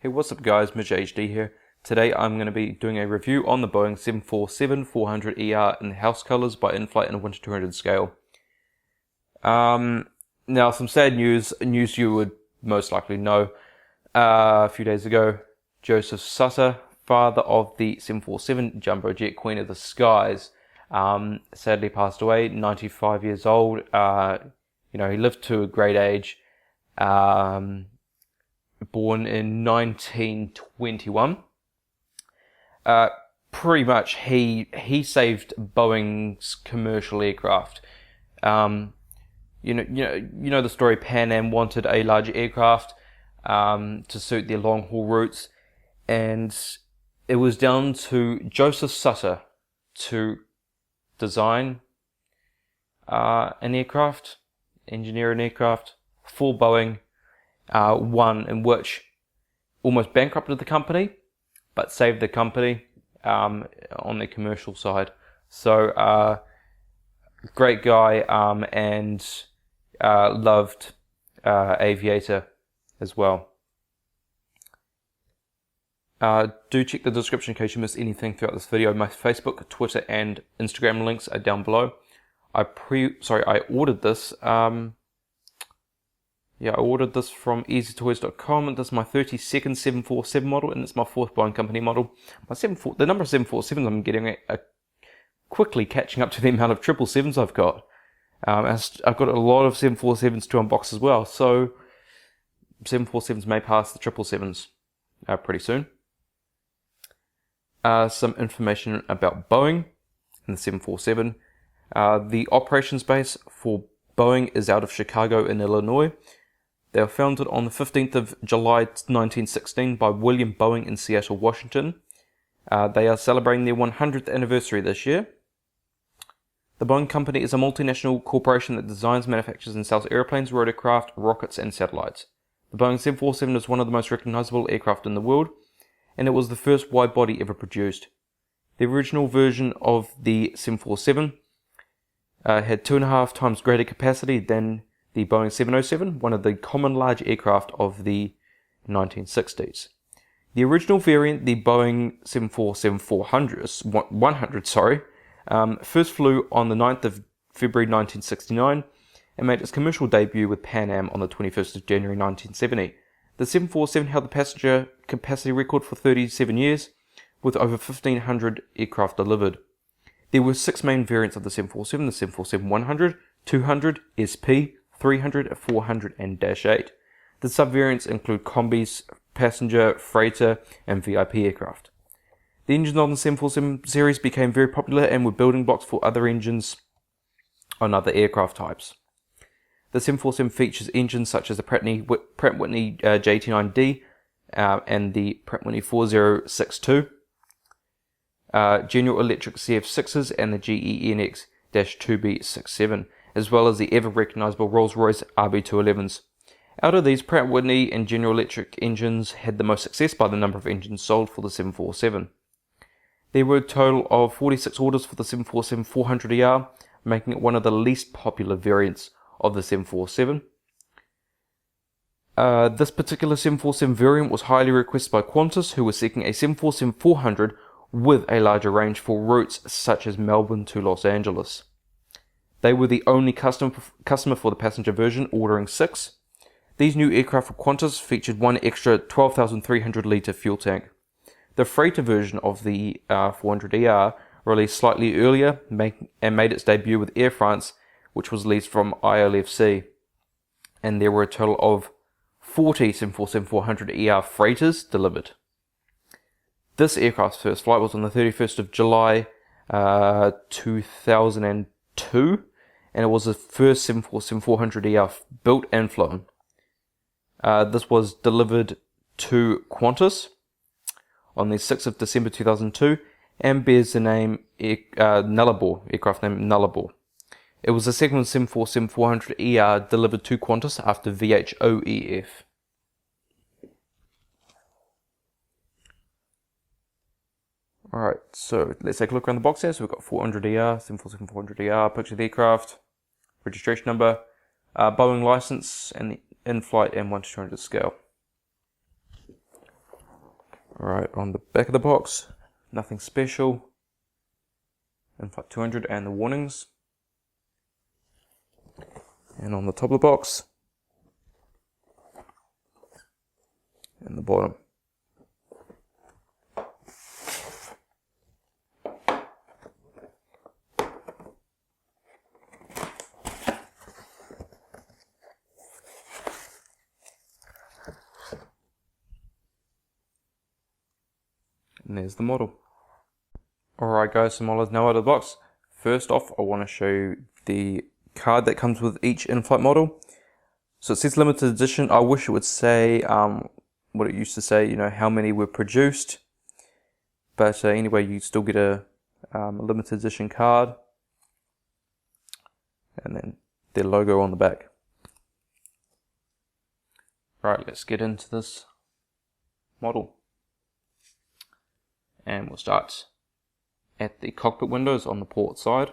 Hey, what's up guys, Mitch HD here. Today I'm going to be doing a review on the Boeing 747-400ER in the house colours by Inflight in a 1 to 200 scale. Now some sad news you would most likely know. A few days ago, Joseph Sutter, father of the 747 Jumbo Jet Queen of the Skies, sadly passed away, 95 years old. He lived to a great age. Born in 1921. Pretty much he saved Boeing's commercial aircraft. You know the story. Pan Am wanted a larger aircraft to suit their long haul routes, and it was down to Joseph Sutter to design an aircraft, engineer an aircraft for Boeing. One in which almost bankrupted the company, but saved the company on the commercial side. So, great guy, and loved aviator as well. Do check the description in case you missed anything throughout this video. My Facebook, Twitter, and Instagram links are down below. I ordered this. I ordered this from easytoys.com. This is my 32nd 747 model, and it's my 4th Boeing Company model. The number of 747s I'm getting are quickly catching up to the amount of 777s I've got. I've got a lot of 747s to unbox as well, so 747s may pass the 777s pretty soon. Some information about Boeing and the 747. The operations base for Boeing is out of Chicago in Illinois. They were founded on the 15th of July 1916 by William Boeing in Seattle, Washington. They are celebrating their 100th anniversary this year. The Boeing Company is a multinational corporation that designs, manufactures, and sells airplanes, rotorcraft, rockets, and satellites. The Boeing 747 is one of the most recognizable aircraft in the world, and it was the first wide-body ever produced. The original version of the 747 had 2.5 times greater capacity than the Boeing 707, one of the common large aircraft of the 1960s. The original variant, the Boeing 747-400, first flew on the 9th of February 1969 and made its commercial debut with Pan Am on the 21st of January 1970. The 747 held the passenger capacity record for 37 years, with over 1,500 aircraft delivered. There were 6 main variants of the 747, the 747-100, 200, SP, 300, 400, and -8. The subvariants include combis, passenger, freighter, and VIP aircraft. The engines on the 747 series became very popular and were building blocks for other engines on other aircraft types. The 747 features engines such as the Pratt & Whitney J89D and the Pratt & Whitney 4062. General Electric CF6s and the GE NX-2B67, as well as the ever-recognisable Rolls-Royce RB211s. Out of these, Pratt & Whitney and General Electric engines had the most success by the number of engines sold for the 747. There were a total of 46 orders for the 747-400ER, making it one of the least popular variants of the 747. This particular 747 variant was highly requested by Qantas, who were seeking a 747-400 with a larger range for routes such as Melbourne to Los Angeles. They were the only customer for the passenger version, ordering 6. These new aircraft for Qantas featured one extra 12,300 litre fuel tank. The freighter version of the 400ER released slightly earlier and made its debut with Air France, which was leased from ILFC. And there were a total of 40 747-400ER freighters delivered. This aircraft's first flight was on the 31st of July 2002, and it was the first 747-400ER built and flown. This was delivered to Qantas on the 6th of December 2002 and bears the name Nullarbor, aircraft name Nullarbor. It was the second 747-400ER delivered to Qantas after VHOEF. Alright, so let's take a look around the box here. So we've got 400ER, 747-400ER, picture of the aircraft, registration number, Boeing license, and the in-flight and 1 to 200 scale. Alright, on the back of the box, nothing special. Inflight 200 and the warnings. And on the top of the box, and the bottom. And there's the model. Alright guys, so model is now out of the box. First off, I want to show you the card that comes with each in-flight model. So it says limited edition. I wish it would say what it used to say, you know, how many were produced. But anyway, you still get a limited edition card. And then their logo on the back. Right, let's get into this model. And we'll start at the cockpit windows on the port side.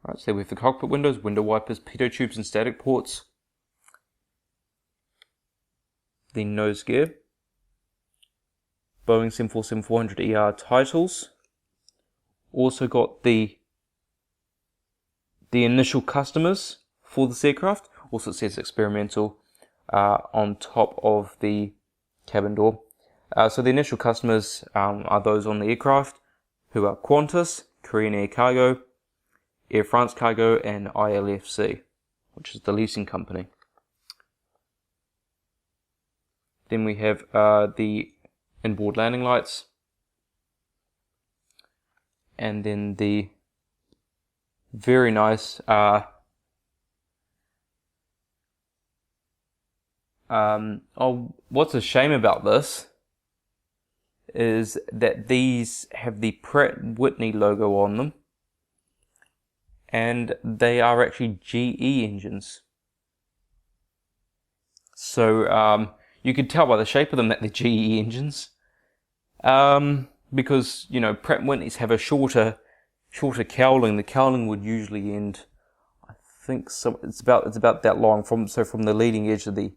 Right, so we have the cockpit windows, window wipers, pitot tubes and static ports. The nose gear. Boeing 747-400ER titles. Also got the initial customers for this aircraft. Also it says experimental on top of the cabin door. So the initial customers are those on the aircraft, who are Qantas, Korean Air Cargo, Air France Cargo, and ILFC, which is the leasing company. Then we have the inboard landing lights, and then the very nice what's a shame about this is that these have the Pratt & Whitney logo on them, and they are actually GE engines. So you could tell by the shape of them that they're GE engines, because you know Pratt & Whitney's have a shorter cowling. The cowling would usually end, I think, so it's about that long from the leading edge of the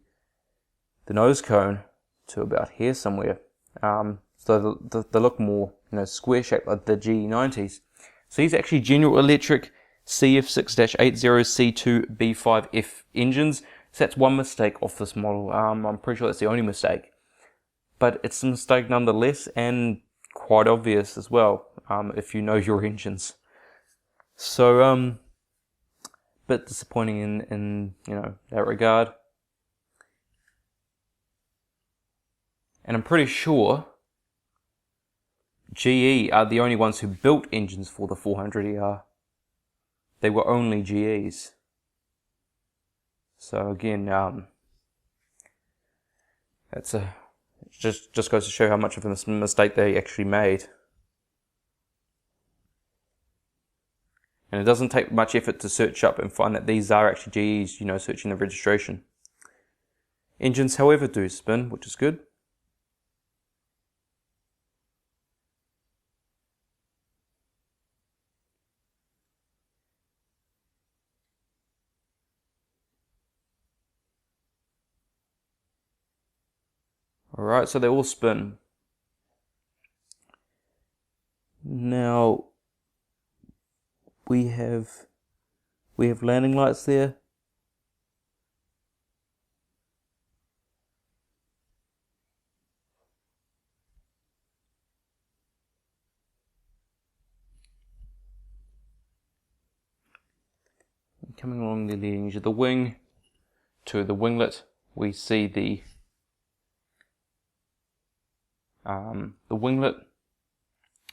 nose cone to about here somewhere. So they look more, you know, square shaped like the GE90s. So these are actually General Electric CF6-80C2B5F engines. So that's one mistake off this model. I'm pretty sure that's the only mistake. But it's a mistake nonetheless, and quite obvious as well, if you know your engines. So, bit disappointing in you know, that regard. And I'm pretty sure GE are the only ones who built engines for the 400ER. They were only GEs. So again, it just goes to show how much of a mistake they actually made. And it doesn't take much effort to search up and find that these are actually GEs, you know, searching the registration. Engines, however, do spin, which is good. Alright, so they all spin. Now we have landing lights there. Coming along the leading edge of the wing to the winglet, we see the winglet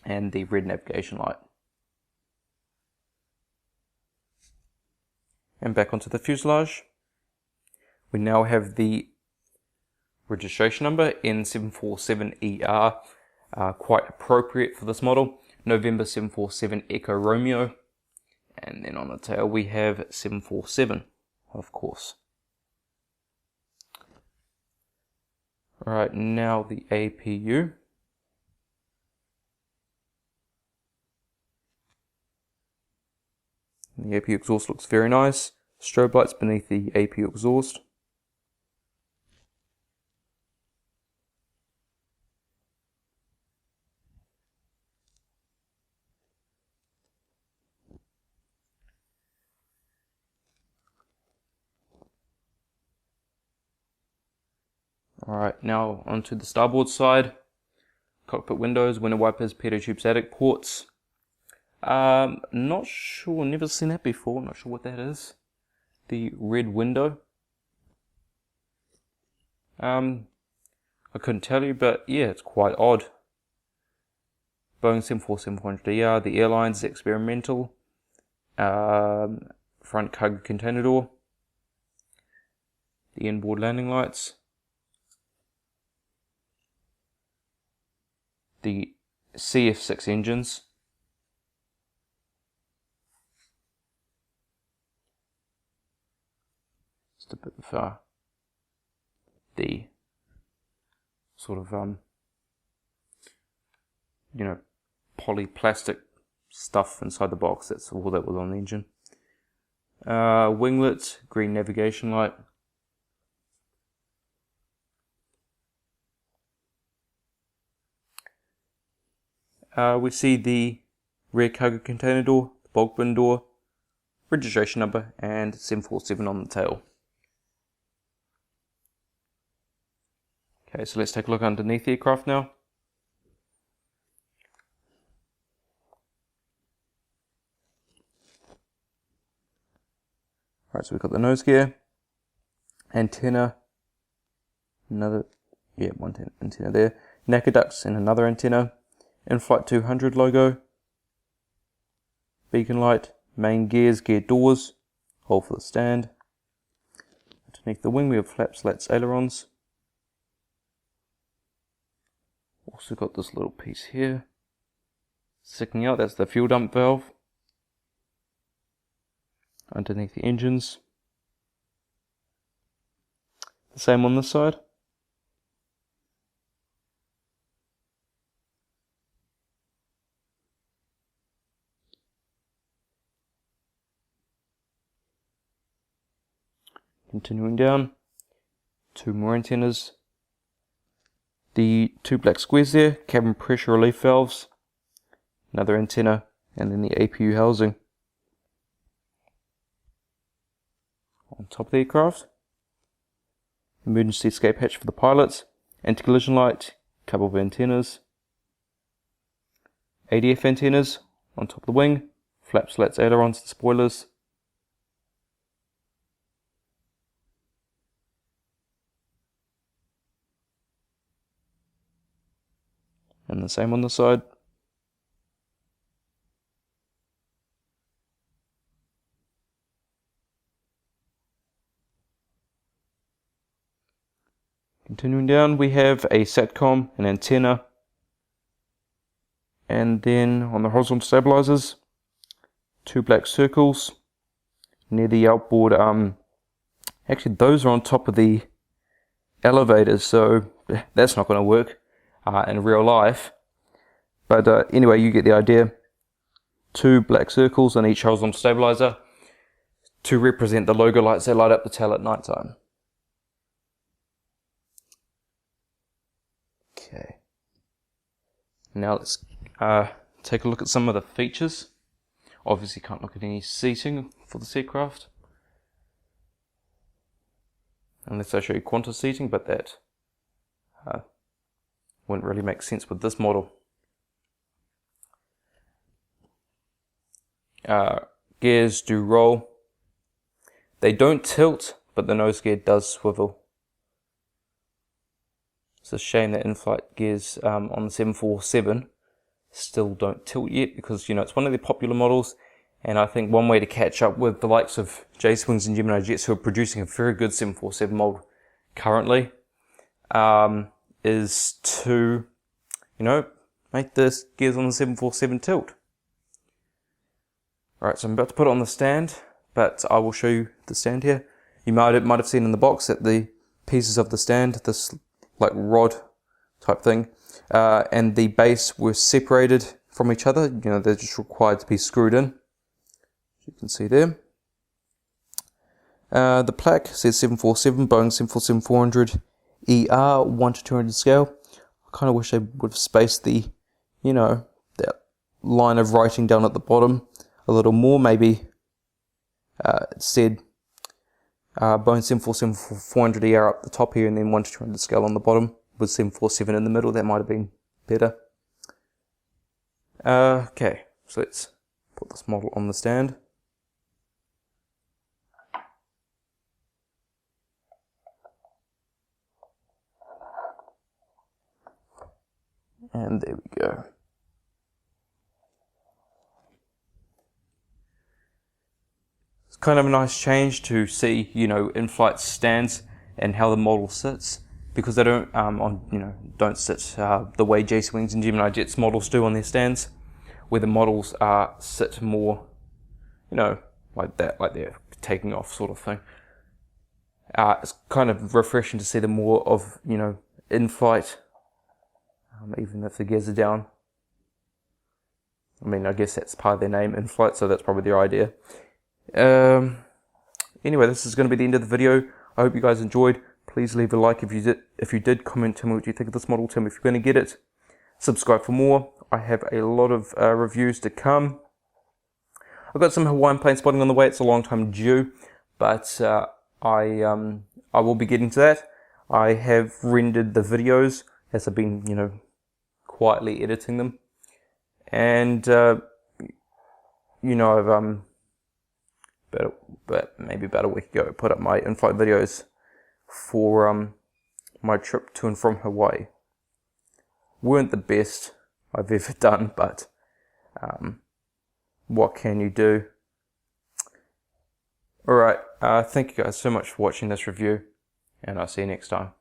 and the red navigation light. And back onto the fuselage, we now have the registration number N747ER, quite appropriate for this model, November 747 Echo Romeo, and then on the tail we have 747, of course. Alright, now the APU. The APU exhaust looks very nice. Strobe lights beneath the APU exhaust. Alright, now onto the starboard side. Cockpit windows, window wipers, pitot tube static ports. Not sure, never seen that before, not sure what that is. The red window. I couldn't tell you, but yeah, it's quite odd. Boeing 747-400ER, the Airline's experimental. Front cargo container door. The inboard landing lights. The CF6 engines. Just a bit of the sort of you know, polyplastic stuff inside the box. That's all that was on the engine. Winglets, green navigation light. We see the rear cargo container door, the bulk bin door, registration number, and 747 on the tail. Okay, so let's take a look underneath the aircraft now. Alright, so we've got the nose gear, antenna, one antenna there, NACA ducts and another antenna, Inflight 200 logo, beacon light, main gears, gear doors, hole for the stand. Underneath the wing we have flaps, slats, ailerons. Also got this little piece here sticking out, that's the fuel dump valve. Underneath the engines. The same on this side. Continuing down, two more antennas. The two black squares there, cabin pressure relief valves, another antenna, and then the APU housing. On top of the aircraft, emergency escape hatch for the pilots, anti-collision light, couple of antennas, ADF antennas on top of the wing, flaps, slats, ailerons and spoilers. And the same on the side. Continuing down, we have a SATCOM, an antenna, and then on the horizontal stabilizers, two black circles near the outboard. Actually, those are on top of the elevators, so that's not going to work in real life. But anyway, you get the idea. Two black circles on each horizontal stabilizer to represent the logo lights that light up the tail at night time. Okay. Now let's take a look at some of the features. Obviously can't look at any seating for this aircraft, unless I show you Qantas seating, but that wouldn't really make sense with this model. Gears do roll. They don't tilt, but the nose gear does swivel. It's a shame that in-flight gears on the 747 still don't tilt yet, because it's one of the popular models, and I think one way to catch up with the likes of J-Swings and Gemini Jets, who are producing a very good 747 mold currently, is to make the gears on the 747 tilt. Alright, so I'm about to put it on the stand, but I will show you the stand here. You might have seen in the box that the pieces of the stand, this like rod type thing, and the base were separated from each other. They're just required to be screwed in. As you can see there. The plaque says 747, Boeing 747-400ER, 1 to 200 scale. I kind of wish they would have spaced the, that line of writing down at the bottom a little more. Maybe it said Boeing 747-400ER up the top here, and then 1 to 200 scale on the bottom, with 747 in the middle. That might have been better. Okay, so let's put this model on the stand. And there we go. It's kind of a nice change to see, in-flight stands and how the model sits, because they don't don't sit the way JC Wings and Gemini Jets models do on their stands, where the models sit more, like that, like they're taking off sort of thing. It's kind of refreshing to see the more of, in-flight. Even if the gears are down. I mean, I guess that's part of their name, Inflight, so that's probably their idea. Anyway, this is going to be the end of the video. I hope you guys enjoyed. Please leave a like if you did. If you did, comment, tell me what you think of this model. Tell me if you're going to get it. Subscribe for more. I have a lot of reviews to come. I've got some Hawaiian plane spotting on the way. It's a long time due, but I will be getting to that. I have rendered the videos as I've been, quietly editing them, and I've maybe about a week ago put up my in-flight videos for my trip to and from Hawaii. Weren't the best I've ever done, but what can you do? Alright, thank you guys so much for watching this review, and I'll see you next time.